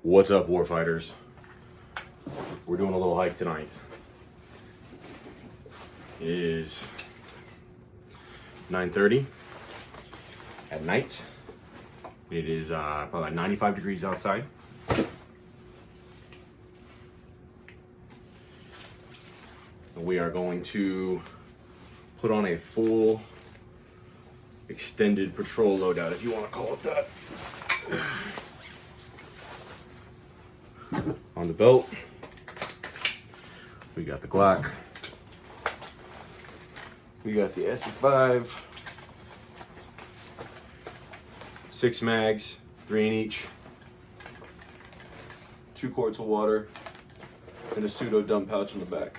What's up, warfighters? We're doing a little hike tonight. It is 9:30 at night. It is probably 95 degrees outside. We are going to put on a full extended patrol loadout, if you want to call it that. On the belt, we got the Glock. We got the SE5. 6 mags, 3 in each. 2 quarts of water, and a pseudo dump pouch in the back.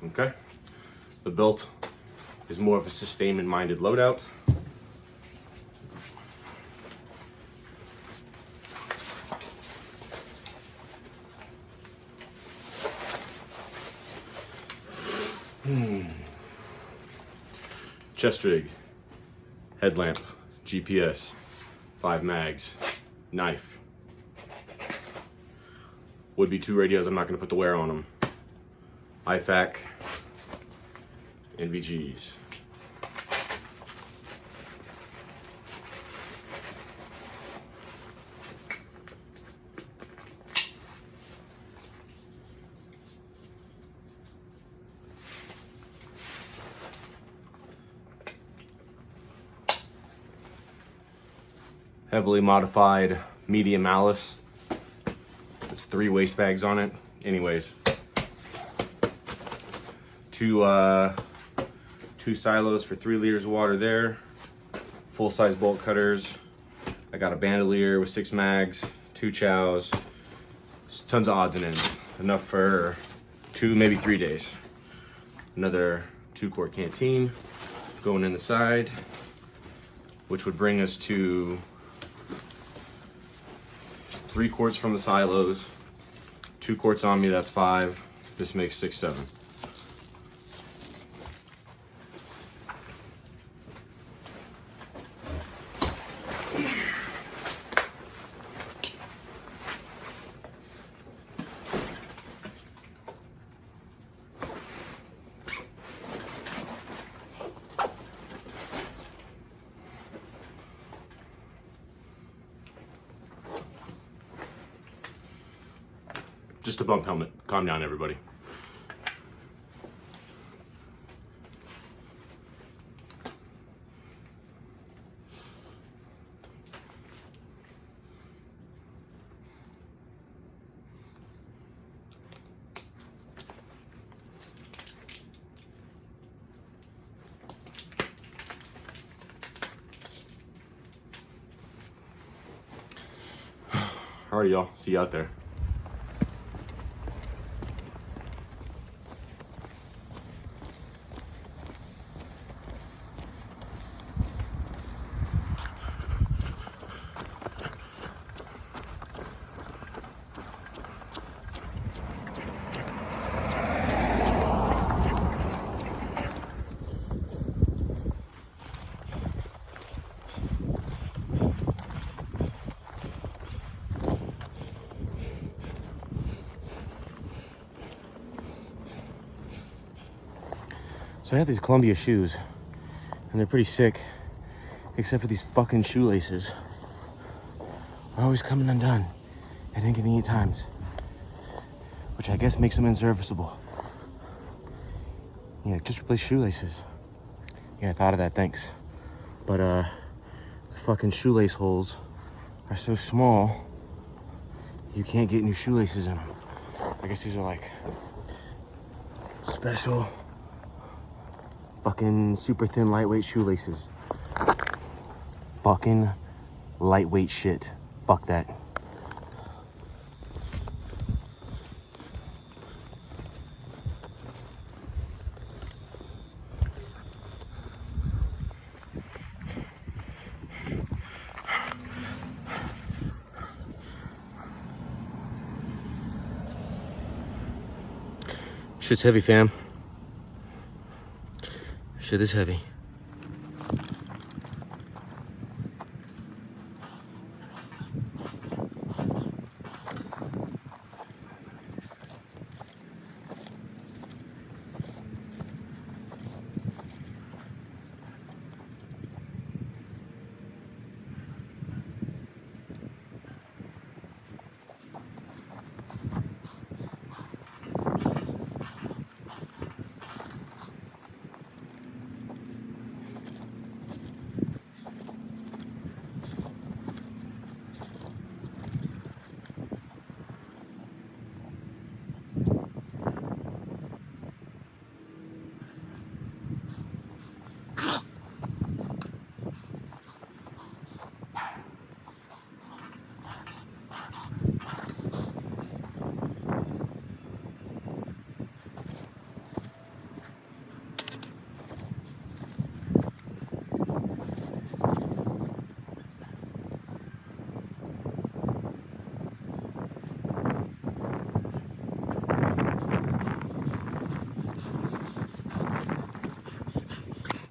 Okay, the belt is more of a sustainment-minded loadout. Chest rig, headlamp, GPS, 5 mags, knife. Would be 2 radios, I'm not going to put the wear on them. IFAK, NVGs. Heavily modified medium malice. It's 3 waist bags on it. Anyways. 2 silos for 3 liters of water there. Full-size bolt cutters. I got a bandolier with 6 mags, 2 chows. Tons of odds and ends. Enough for 2, maybe 3 days. Another 2-quart canteen going in the side, which would bring us to 3 quarts from the silos. 2 quarts on me, that's 5. This makes 6, 7. Just a bump helmet. Calm down, everybody. Alrighty, y'all. See you out there. So I have these Columbia shoes, and they're pretty sick, except for these fucking shoelaces. Are always coming undone at inconvenient times, which I guess makes them unserviceable. Yeah, just replace shoelaces. Yeah, I thought of that, thanks. But the fucking shoelace holes are so small, you can't get new shoelaces in them. I guess these are like special fucking super thin lightweight shoelaces. Fucking lightweight shit. Fuck that. Shit's heavy, fam. Shit is heavy.